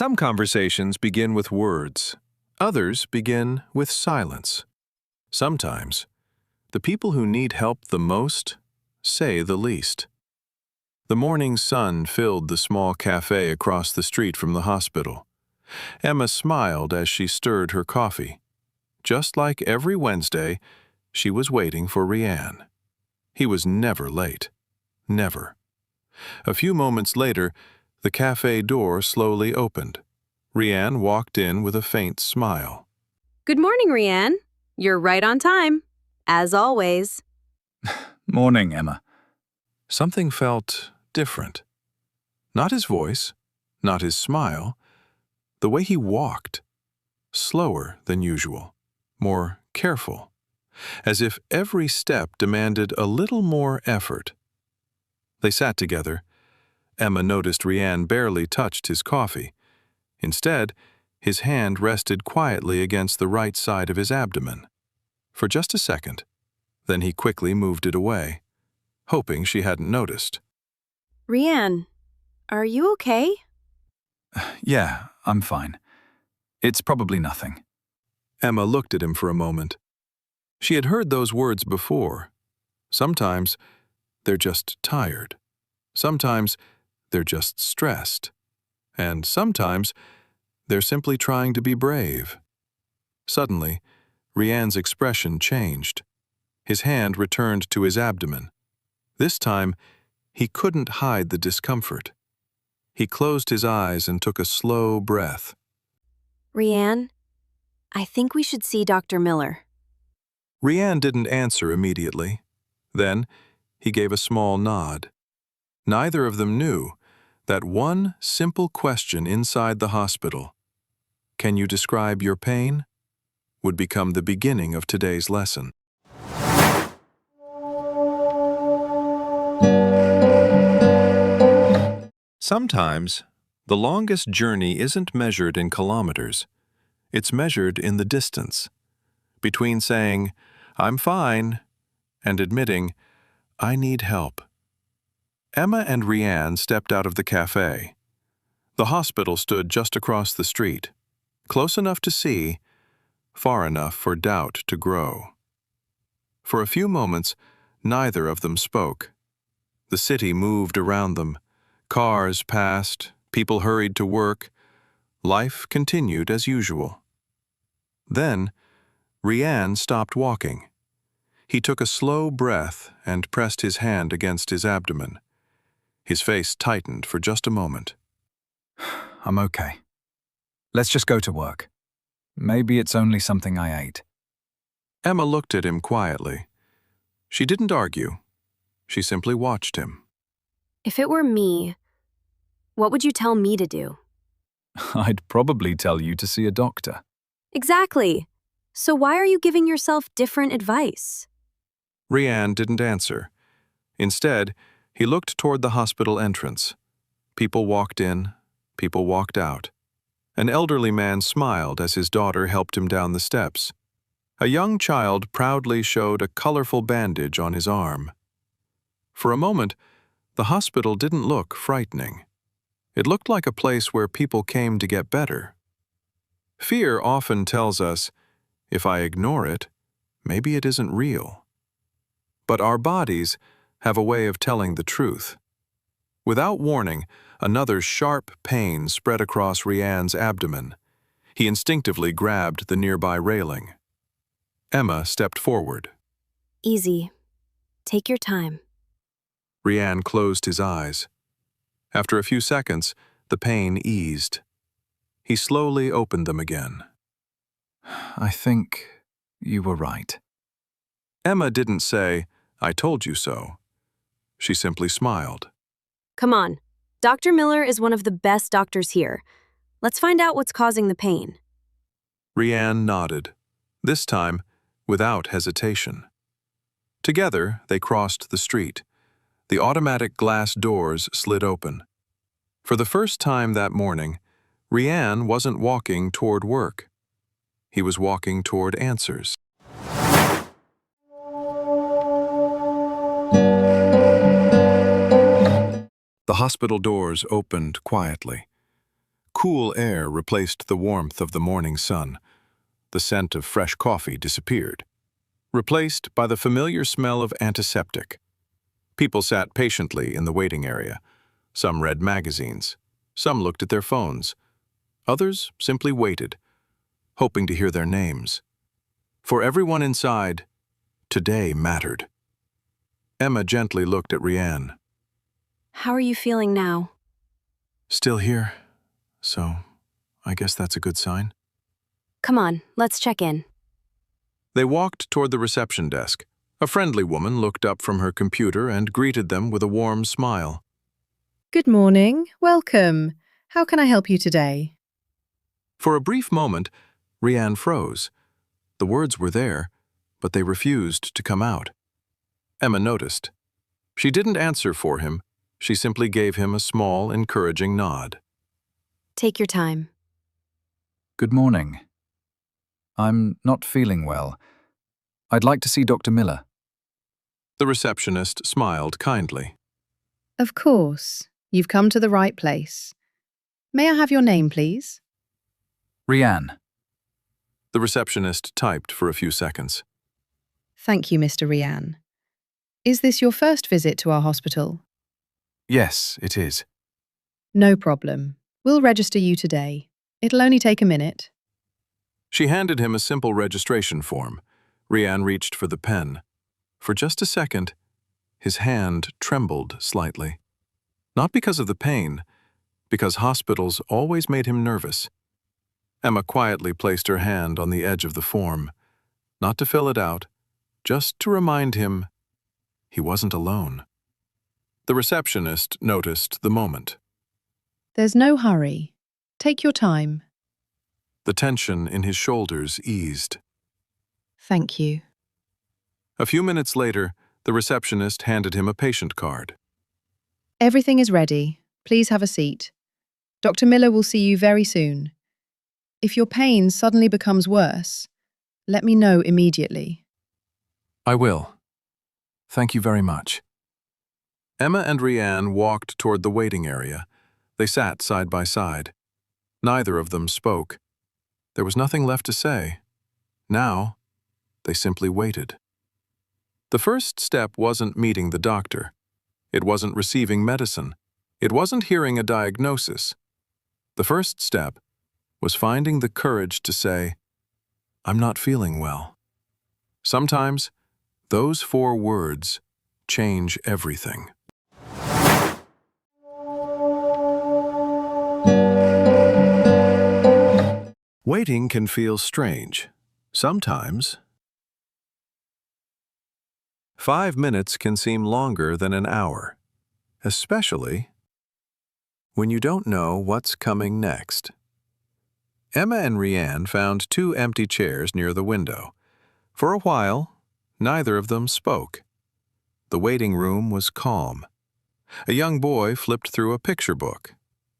Some conversations begin with words. Others begin with silence. Sometimes, the people who need help the most say the least. The morning sun filled the small cafe across the street from the hospital. Emma smiled as she stirred her coffee. Just like every Wednesday, she was waiting for Rianne. He was never late. Never. A few moments later, the cafe door slowly opened. Rianne walked in with a faint smile. Good morning, Rianne. You're right on time, as always. Morning, Emma. Something felt different. Not his voice, not his smile, the way he walked. Slower than usual, more careful, as if every step demanded a little more effort. They sat together. Emma noticed Rianne barely touched his coffee. Instead, his hand rested quietly against the right side of his abdomen. For just a second, then he quickly moved it away, hoping she hadn't noticed. Rianne, are you okay? Yeah, I'm fine. It's probably nothing. Emma looked at him for a moment. She had heard those words before. Sometimes, they're just tired. Sometimes, they're just stressed. And sometimes, they're simply trying to be brave. Suddenly, Rianne's expression changed. His hand returned to his abdomen. This time, he couldn't hide the discomfort. He closed his eyes and took a slow breath. Rianne, I think we should see Dr. Miller. Rianne didn't answer immediately. Then, he gave a small nod. Neither of them knew that one simple question inside the hospital, "Can you describe your pain?" would become the beginning of today's lesson. Sometimes, the longest journey isn't measured in kilometers. It's measured in the distance. Between saying, "I'm fine," and admitting, "I need help." Emma and Rianne stepped out of the cafe. The hospital stood just across the street, close enough to see, far enough for doubt to grow. For a few moments, neither of them spoke. The city moved around them. Cars passed, people hurried to work. Life continued as usual. Then, Rianne stopped walking. He took a slow breath and pressed his hand against his abdomen. His face tightened for just a moment. I'm okay. Let's just go to work. Maybe it's only something I ate. Emma looked at him quietly. She didn't argue. She simply watched him. If it were me, what would you tell me to do? I'd probably tell you to see a doctor. Exactly. So why are you giving yourself different advice? Rianne didn't answer. Instead, he looked toward the hospital entrance. People walked in, people walked out. An elderly man smiled as his daughter helped him down the steps. A young child proudly showed a colorful bandage on his arm. For a moment, the hospital didn't look frightening. It looked like a place where people came to get better. Fear often tells us, if I ignore it, maybe it isn't real. But our bodies have a way of telling the truth. Without warning, another sharp pain spread across Rianne's abdomen. He instinctively grabbed the nearby railing. Emma stepped forward. Easy. Take your time. Rianne closed his eyes. After a few seconds, the pain eased. He slowly opened them again. I think you were right. Emma didn't say, "I told you so." She simply smiled. Come on. Dr. Miller is one of the best doctors here. Let's find out what's causing the pain. Rianne nodded, this time without hesitation. Together, they crossed the street. The automatic glass doors slid open. For the first time that morning, Rianne wasn't walking toward work. He was walking toward answers. The hospital doors opened quietly. Cool air replaced the warmth of the morning sun. The scent of fresh coffee disappeared, replaced by the familiar smell of antiseptic. People sat patiently in the waiting area. Some read magazines. Some looked at their phones. Others simply waited, hoping to hear their names. For everyone inside, today mattered. Emma gently looked at Rianne. How are you feeling now? Still here, so I guess that's a good sign. Come on, let's check in. They walked toward the reception desk. A friendly woman looked up from her computer and greeted them with a warm smile. Good morning. Welcome. How can I help you today? For a brief moment, Rianne froze. The words were there, but they refused to come out. Emma noticed. She didn't answer for him. She simply gave him a small, encouraging nod. Take your time. Good morning. I'm not feeling well. I'd like to see Dr. Miller. The receptionist smiled kindly. Of course. You've come to the right place. May I have your name, please? Rianne. The receptionist typed for a few seconds. Thank you, Mr. Rianne. Is this your first visit to our hospital? Yes, it is. No problem. We'll register you today. It'll only take a minute. She handed him a simple registration form. Rianne reached for the pen. For just a second, his hand trembled slightly. Not because of the pain, because hospitals always made him nervous. Emma quietly placed her hand on the edge of the form, not to fill it out, just to remind him he wasn't alone. The receptionist noticed the moment. There's no hurry. Take your time. The tension in his shoulders eased. Thank you. A few minutes later, the receptionist handed him a patient card. Everything is ready. Please have a seat. Dr. Miller will see you very soon. If your pain suddenly becomes worse, let me know immediately. I will. Thank you very much. Emma and Rianne walked toward the waiting area. They sat side by side. Neither of them spoke. There was nothing left to say. Now, they simply waited. The first step wasn't meeting the doctor. It wasn't receiving medicine. It wasn't hearing a diagnosis. The first step was finding the courage to say, "I'm not feeling well." Sometimes, those 4 words change everything. Waiting can feel strange. Sometimes 5 minutes can seem longer than an hour, especially when you don't know what's coming next. Emma and Rianne found 2 empty chairs near the window. For a while, neither of them spoke. The waiting room was calm. A young boy flipped through a picture book.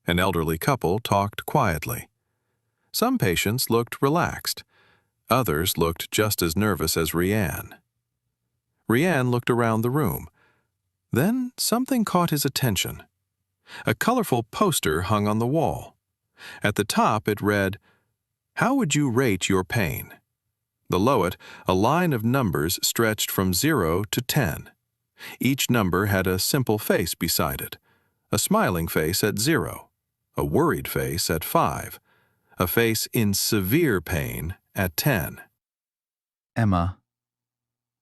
An elderly couple talked quietly. Some patients looked relaxed. Others looked just as nervous as Rianne. Rianne looked around the room. Then something caught his attention. A colorful poster hung on the wall. At the top it read, "How would you rate your pain?" Below it, a line of numbers stretched from 0 to 10. Each number had a simple face beside it. A smiling face at 0, a worried face at 5, a face in severe pain at 10. Emma,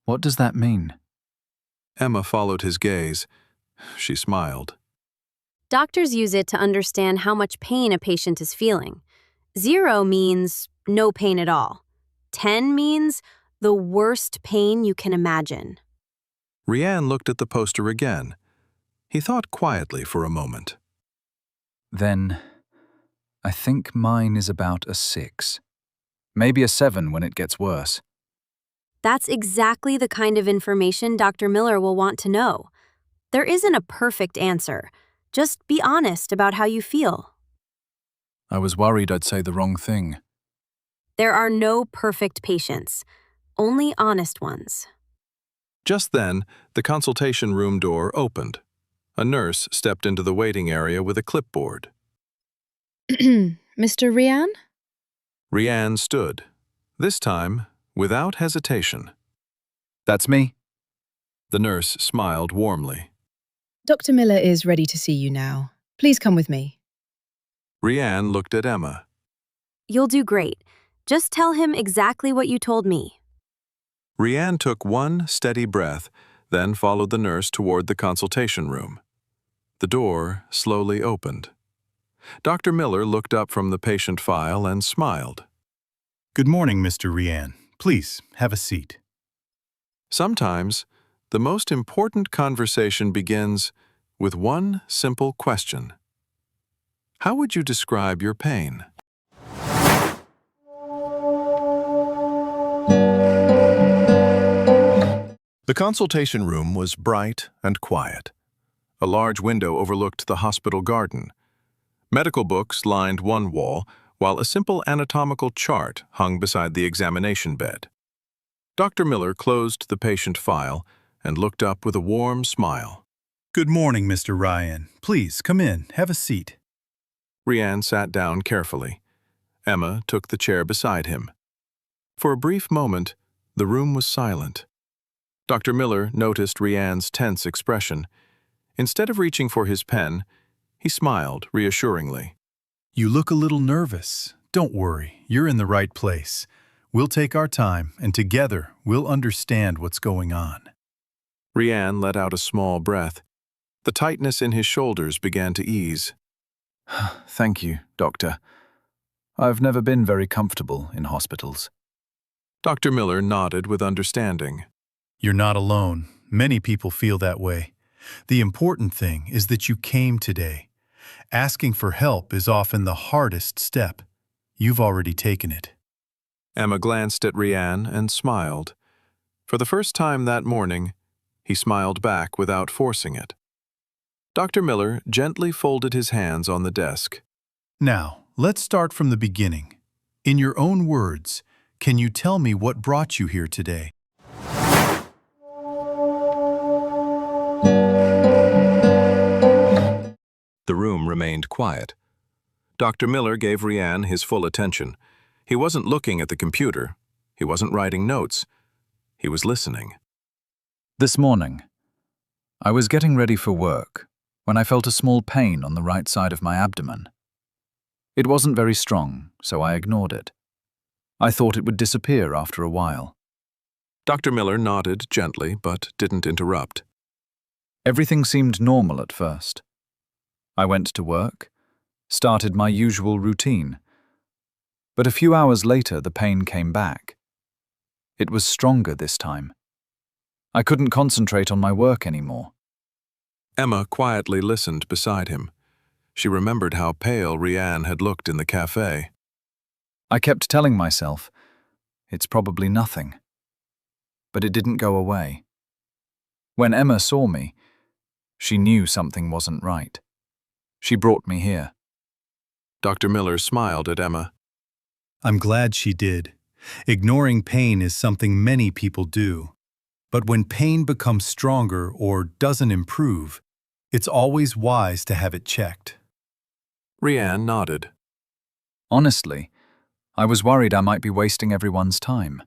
what does that mean? Emma followed his gaze. She smiled. Doctors use it to understand how much pain a patient is feeling. 0 means no pain at all. 10 means the worst pain you can imagine. Rianne looked at the poster again. He thought quietly for a moment. Then, I think mine is about a 6. Maybe a 7 when it gets worse. That's exactly the kind of information Dr. Miller will want to know. There isn't a perfect answer. Just be honest about how you feel. I was worried I'd say the wrong thing. There are no perfect patients, only honest ones. Just then, the consultation room door opened. A nurse stepped into the waiting area with a clipboard. Mr. Rian? Rian stood, this time without hesitation. That's me. The nurse smiled warmly. Dr. Miller is ready to see you now. Please come with me. Rian looked at Emma. You'll do great. Just tell him exactly what you told me. Rian took one steady breath, then followed the nurse toward the consultation room. The door slowly opened. Dr. Miller looked up from the patient file and smiled. Good morning, Mr. Rian. Please, have a seat. Sometimes, the most important conversation begins with one simple question. How would you describe your pain? The consultation room was bright and quiet. A large window overlooked the hospital garden. Medical books lined one wall, while a simple anatomical chart hung beside the examination bed. Dr. Miller closed the patient file and looked up with a warm smile. Good morning, Mr. Ryan. Please, come in, have a seat. Rian sat down carefully. Emma took the chair beside him. For a brief moment, the room was silent. Dr. Miller noticed Rian's tense expression. Instead of reaching for his pen, he smiled reassuringly. You look a little nervous. Don't worry, you're in the right place. We'll take our time, and together we'll understand what's going on. Rian let out a small breath. The tightness in his shoulders began to ease. Thank you, Doctor. I've never been very comfortable in hospitals. Dr. Miller nodded with understanding. You're not alone. Many people feel that way. The important thing is that you came today. Asking for help is often the hardest step. You've already taken it. Emma glanced at Rian and smiled. For the first time that morning, he smiled back without forcing it. Dr. Miller gently folded his hands on the desk. Now, let's start from the beginning. In your own words, can you tell me what brought you here today? The room remained quiet. Dr. Miller gave Rian his full attention. He wasn't looking at the computer. He wasn't writing notes. He was listening. This morning, I was getting ready for work when I felt a small pain on the right side of my abdomen. It wasn't very strong, so I ignored it. I thought it would disappear after a while. Dr. Miller nodded gently, but didn't interrupt. Everything seemed normal at first. I went to work, started my usual routine. But a few hours later, the pain came back. It was stronger this time. I couldn't concentrate on my work anymore. Emma quietly listened beside him. She remembered how pale Rian had looked in the cafe. I kept telling myself, it's probably nothing. But it didn't go away. When Emma saw me, she knew something wasn't right. She brought me here. Dr. Miller smiled at Emma. I'm glad she did. Ignoring pain is something many people do. But when pain becomes stronger or doesn't improve, it's always wise to have it checked. Rian nodded. Honestly, I was worried I might be wasting everyone's time.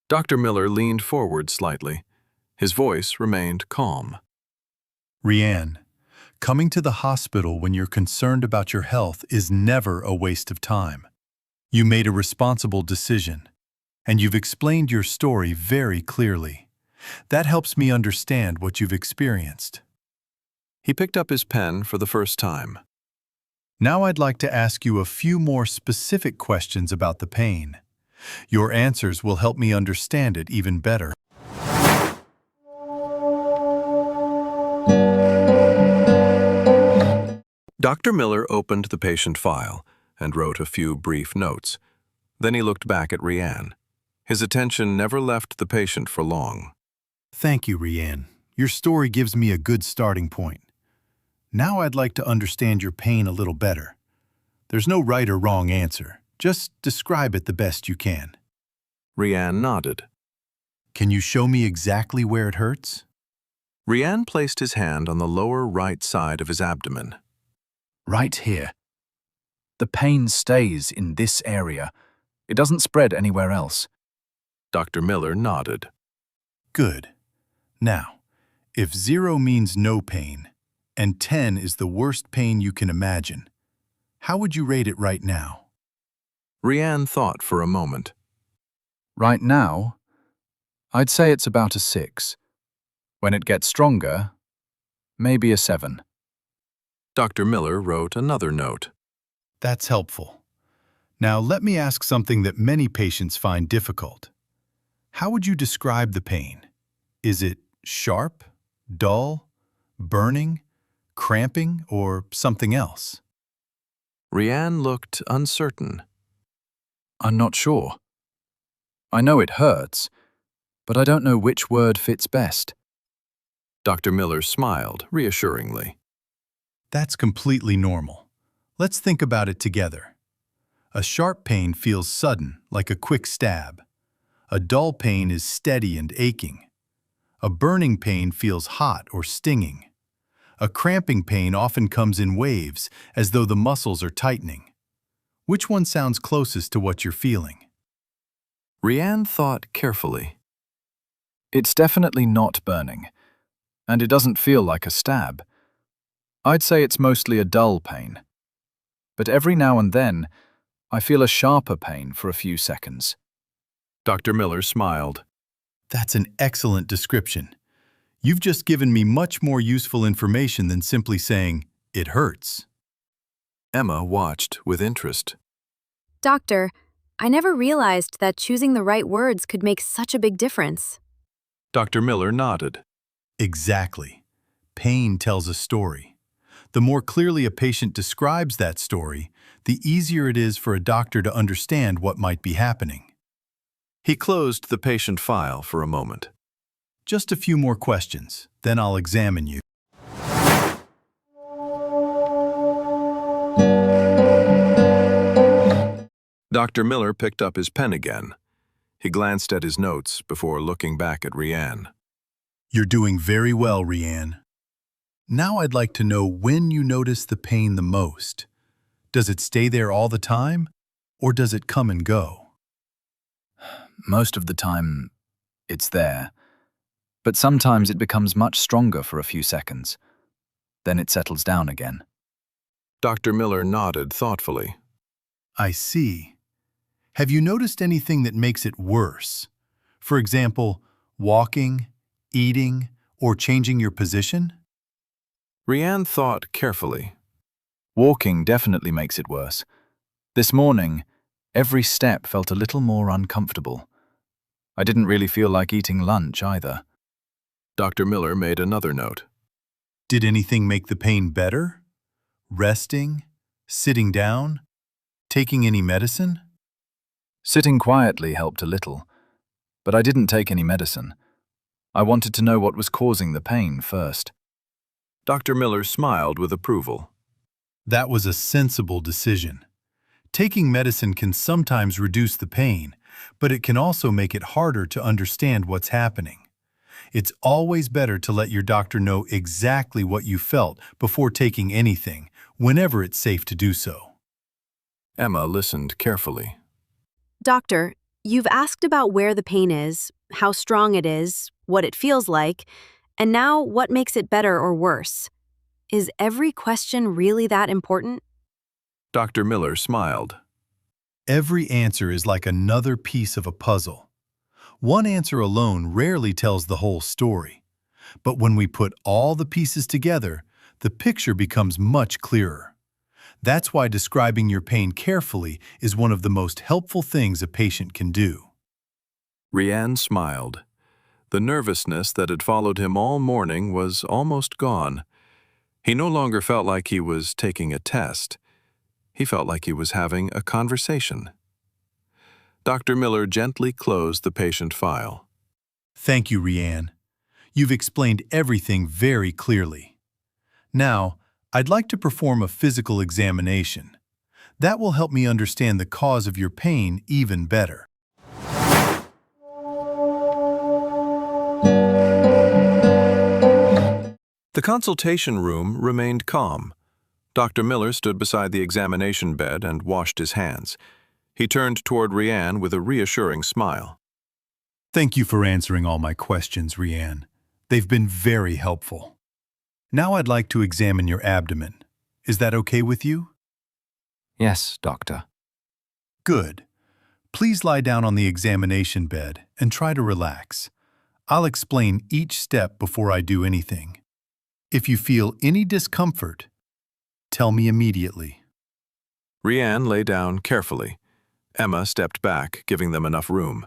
Dr. Miller leaned forward slightly. His voice remained calm. Rian, coming to the hospital when you're concerned about your health is never a waste of time. You made a responsible decision, and you've explained your story very clearly. That helps me understand what you've experienced. He picked up his pen for the first time. Now I'd like to ask you a few more specific questions about the pain. Your answers will help me understand it even better. Dr. Miller opened the patient file and wrote a few brief notes. Then he looked back at Rian. His attention never left the patient for long. Thank you, Rian. Your story gives me a good starting point. Now I'd like to understand your pain a little better. There's no right or wrong answer. Just describe it the best you can. Rian nodded. Can you show me exactly where it hurts? Rian placed his hand on the lower right side of his abdomen. Right here. The pain stays in this area. It doesn't spread anywhere else. Dr. Miller nodded. Good. Now, if 0 means no pain, and 10 is the worst pain you can imagine, how would you rate it right now? Rianne thought for a moment. Right now, I'd say it's about a 6. When it gets stronger, maybe a 7. Dr. Miller wrote another note. That's helpful. Now let me ask something that many patients find difficult. How would you describe the pain? Is it sharp, dull, burning, cramping, or something else? Rianne looked uncertain. I'm not sure. I know it hurts, but I don't know which word fits best. Dr. Miller smiled reassuringly. That's completely normal. Let's think about it together. A sharp pain feels sudden, like a quick stab. A dull pain is steady and aching. A burning pain feels hot or stinging. A cramping pain often comes in waves, as though the muscles are tightening. Which one sounds closest to what you're feeling? Rianne thought carefully. It's definitely not burning, and it doesn't feel like a stab. I'd say it's mostly a dull pain. But every now and then, I feel a sharper pain for a few seconds. Dr. Miller smiled. That's an excellent description. You've just given me much more useful information than simply saying, "It hurts." Emma watched with interest. Doctor, I never realized that choosing the right words could make such a big difference. Dr. Miller nodded. Exactly. Pain tells a story. The more clearly a patient describes that story, the easier it is for a doctor to understand what might be happening. He closed the patient file for a moment. Just a few more questions, then I'll examine you. Dr. Miller picked up his pen again. He glanced at his notes before looking back at Rianne. You're doing very well, Rianne. Now I'd like to know when you notice the pain the most. Does it stay there all the time, or does it come and go? Most of the time, it's there. But sometimes it becomes much stronger for a few seconds. Then it settles down again. Dr. Miller nodded thoughtfully. I see. Have you noticed anything that makes it worse? For example, walking, eating, or changing your position? Rianne thought carefully. Walking definitely makes it worse. This morning, every step felt a little more uncomfortable. I didn't really feel like eating lunch either. Dr. Miller made another note. Did anything make the pain better? Resting? Sitting down? Taking any medicine? Sitting quietly helped a little, but I didn't take any medicine. I wanted to know what was causing the pain first. Dr. Miller smiled with approval. That was a sensible decision. Taking medicine can sometimes reduce the pain, but it can also make it harder to understand what's happening. It's always better to let your doctor know exactly what you felt before taking anything, whenever it's safe to do so. Emma listened carefully. Doctor, you've asked about where the pain is, how strong it is, what it feels like, and now what makes it better or worse. Is every question really that important? Dr. Miller smiled. Every answer is like another piece of a puzzle. One answer alone rarely tells the whole story. But when we put all the pieces together, the picture becomes much clearer. That's why describing your pain carefully is one of the most helpful things a patient can do. Rianne smiled. The nervousness that had followed him all morning was almost gone. He no longer felt like he was taking a test. He felt like he was having a conversation. Dr. Miller gently closed the patient file. Thank you, Rianne. You've explained everything very clearly. Now, I'd like to perform a physical examination. That will help me understand the cause of your pain even better. The consultation room remained calm. Dr. Miller stood beside the examination bed and washed his hands. He turned toward Rianne with a reassuring smile. Thank you for answering all my questions, Rianne. They've been very helpful. Now I'd like to examine your abdomen. Is that okay with you? Yes, doctor. Good. Please lie down on the examination bed and try to relax. I'll explain each step before I do anything. If you feel any discomfort, tell me immediately. Rianne lay down carefully. Emma stepped back, giving them enough room.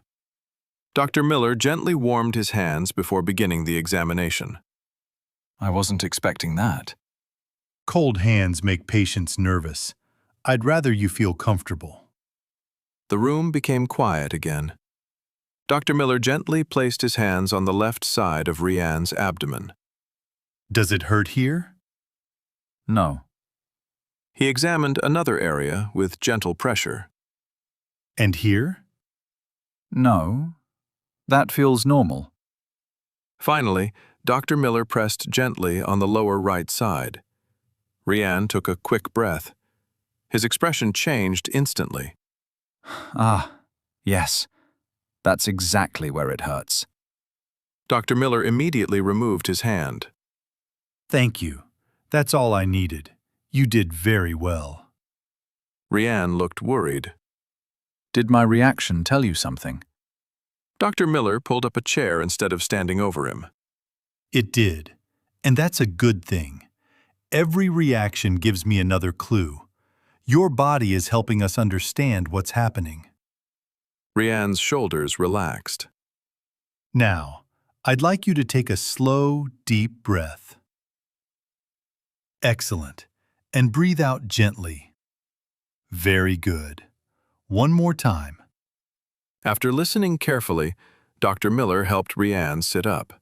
Dr. Miller gently warmed his hands before beginning the examination. I wasn't expecting that. Cold hands make patients nervous. I'd rather you feel comfortable. The room became quiet again. Dr. Miller gently placed his hands on the left side of Rianne's abdomen. Does it hurt here? No. He examined another area with gentle pressure. And here? No. That feels normal. Finally, Dr. Miller pressed gently on the lower right side. Rianne took a quick breath. His expression changed instantly. Ah, yes. That's exactly where it hurts. Dr. Miller immediately removed his hand. Thank you. That's all I needed. You did very well. Rianne looked worried. Did my reaction tell you something? Dr. Miller pulled up a chair instead of standing over him. It did. And that's a good thing. Every reaction gives me another clue. Your body is helping us understand what's happening. Rianne's shoulders relaxed. Now, I'd like you to take a slow, deep breath. Excellent. And breathe out gently. Very good. One more time. After listening carefully, Dr. Miller helped Rianne sit up.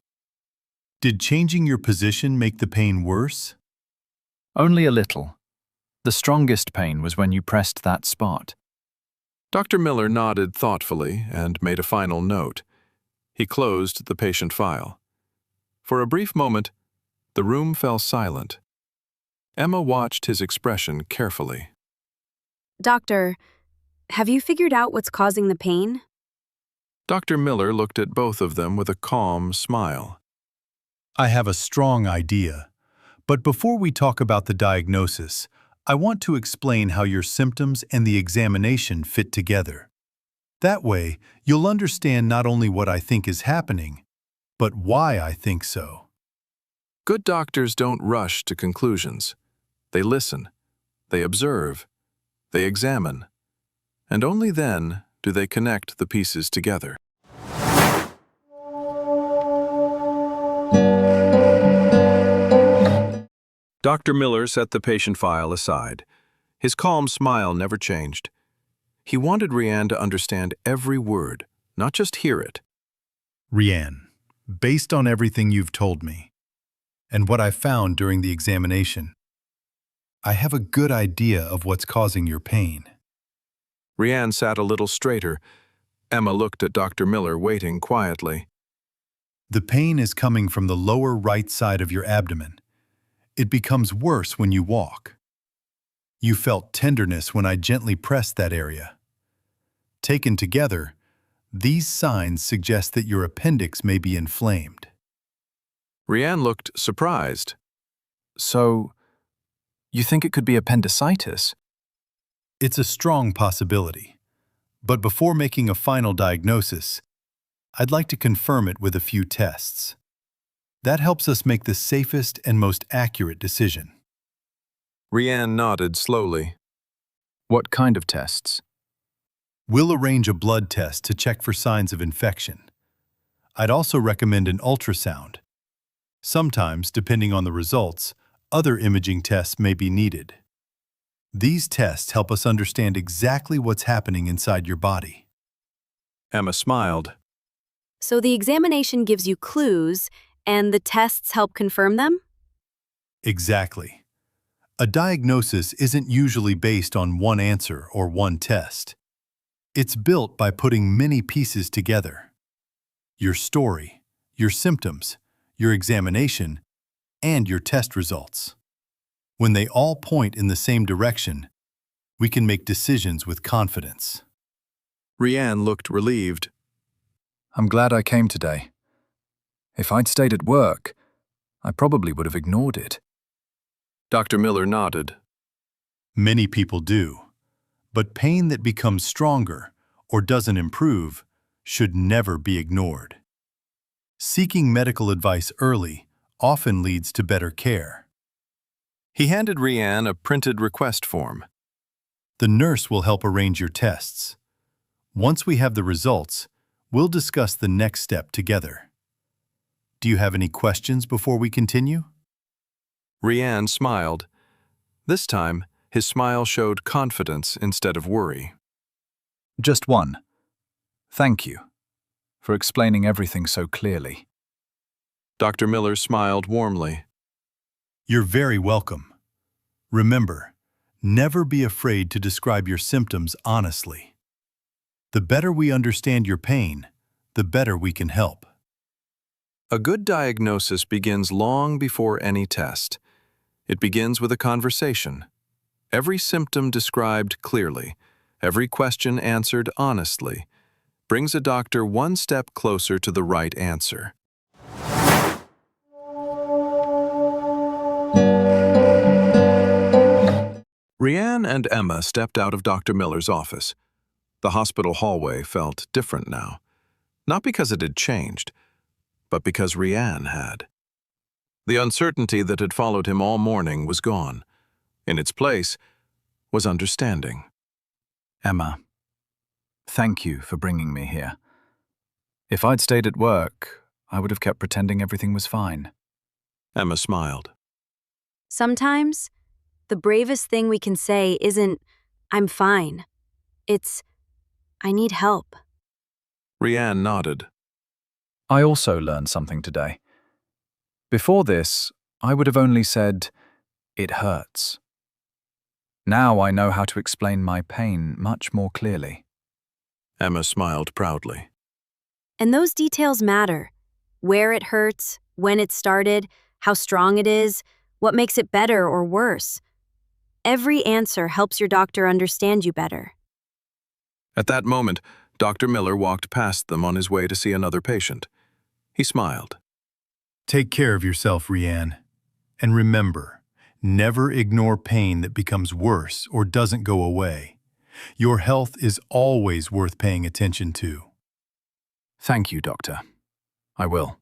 Did changing your position make the pain worse? Only a little. The strongest pain was when you pressed that spot. Dr. Miller nodded thoughtfully and made a final note. He closed the patient file. For a brief moment, the room fell silent. Emma watched his expression carefully. Doctor, have you figured out what's causing the pain? Dr. Miller looked at both of them with a calm smile. I have a strong idea. But before we talk about the diagnosis, I want to explain how your symptoms and the examination fit together. That way, you'll understand not only what I think is happening, but why I think so. Good doctors don't rush to conclusions. They listen, they observe, they examine, and only then do they connect the pieces together. Dr. Miller set the patient file aside. His calm smile never changed. He wanted Rianne to understand every word, not just hear it. Rianne, based on everything you've told me, and what I found during the examination, I have a good idea of what's causing your pain. Rianne sat a little straighter. Emma looked at Dr. Miller, waiting quietly. The pain is coming from the lower right side of your abdomen. It becomes worse when you walk. You felt tenderness when I gently pressed that area. Taken together, these signs suggest that your appendix may be inflamed. Rianne looked surprised. So, you think it could be appendicitis? It's a strong possibility. But before making a final diagnosis, I'd like to confirm it with a few tests. That helps us make the safest and most accurate decision. Rianne nodded slowly. What kind of tests? We'll arrange a blood test to check for signs of infection. I'd also recommend an ultrasound. Sometimes, depending on the results, other imaging tests may be needed. These tests help us understand exactly what's happening inside your body. Emma smiled. So the examination gives you clues, and the tests help confirm them? Exactly. A diagnosis isn't usually based on one answer or one test. It's built by putting many pieces together. Your story, your symptoms, your examination, and your test results. When they all point in the same direction, we can make decisions with confidence. Rianne looked relieved. I'm glad I came today. If I'd stayed at work, I probably would have ignored it. Dr. Miller nodded. Many people do, but pain that becomes stronger or doesn't improve should never be ignored. Seeking medical advice early often leads to better care. He handed Rianne a printed request form. The nurse will help arrange your tests. Once we have the results, we'll discuss the next step together. Do you have any questions before we continue? Rianne smiled. This time, his smile showed confidence instead of worry. Just one. Thank you for explaining everything so clearly. Dr. Miller smiled warmly. You're very welcome. Remember, never be afraid to describe your symptoms honestly. The better we understand your pain, the better we can help. A good diagnosis begins long before any test. It begins with a conversation. Every symptom described clearly, every question answered honestly, brings a doctor one step closer to the right answer. Rianne and Emma stepped out of Dr. Miller's office. The hospital hallway felt different now, not because it had changed, but because Rianne had. The uncertainty that had followed him all morning was gone. In its place was understanding. Emma, thank you for bringing me here. If I'd stayed at work, I would have kept pretending everything was fine. Emma smiled. Sometimes, the bravest thing we can say isn't, "I'm fine." It's, "I need help." Rianne nodded. I also learned something today. Before this, I would have only said, "It hurts." Now I know how to explain my pain much more clearly. Emma smiled proudly. And those details matter. Where it hurts, when it started, how strong it is, what makes it better or worse. Every answer helps your doctor understand you better. At that moment, Dr. Miller walked past them on his way to see another patient. He smiled. Take care of yourself, Rianne. And remember, never ignore pain that becomes worse or doesn't go away. Your health is always worth paying attention to. Thank you, Doctor. I will.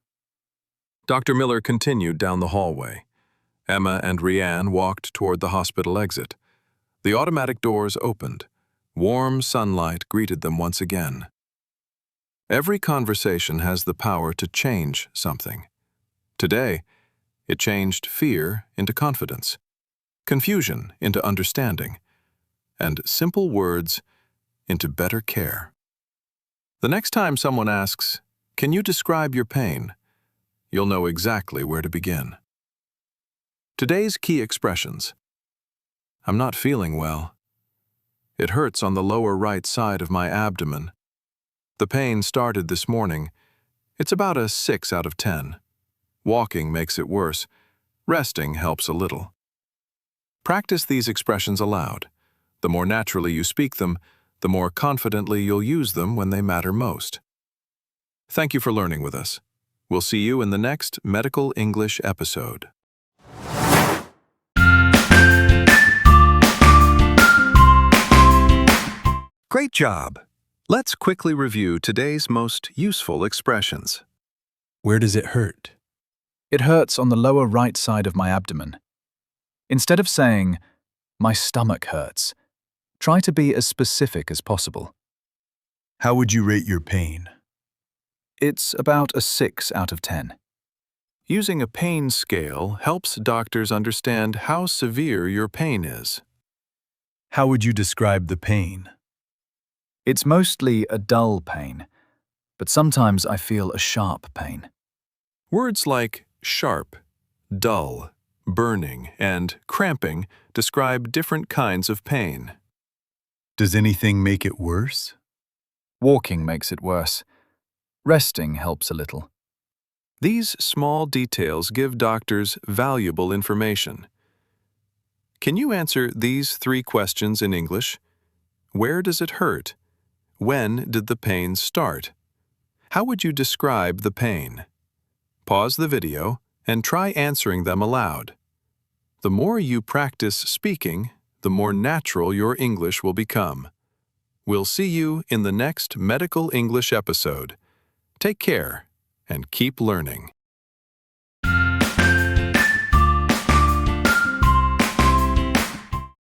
Dr. Miller continued down the hallway. Emma and Rianne walked toward the hospital exit. The automatic doors opened. Warm sunlight greeted them once again. Every conversation has the power to change something. Today, it changed fear into confidence, confusion into understanding, and simple words into better care. The next time someone asks, "Can you describe your pain?" you'll know exactly where to begin. Today's key expressions. I'm not feeling well. It hurts on the lower right side of my abdomen. The pain started this morning. It's about a 6 out of 10. Walking makes it worse. Resting helps a little. Practice these expressions aloud. The more naturally you speak them, the more confidently you'll use them when they matter most. Thank you for learning with us. We'll see you in the next Medical English episode. Great job! Let's quickly review today's most useful expressions. Where does it hurt? It hurts on the lower right side of my abdomen. Instead of saying, "My stomach hurts," try to be as specific as possible. How would you rate your pain? It's about a 6 out of 10. Using a pain scale helps doctors understand how severe your pain is. How would you describe the pain? It's mostly a dull pain, but sometimes I feel a sharp pain. Words like sharp, dull, burning, and cramping describe different kinds of pain. Does anything make it worse? Walking makes it worse. Resting helps a little. These small details give doctors valuable information. Can you answer these 3 questions in English? Where does it hurt? When did the pain start? How would you describe the pain? Pause the video and try answering them aloud. The more you practice speaking, the more natural your English will become. We'll see you in the next Medical English episode. Take care and keep learning.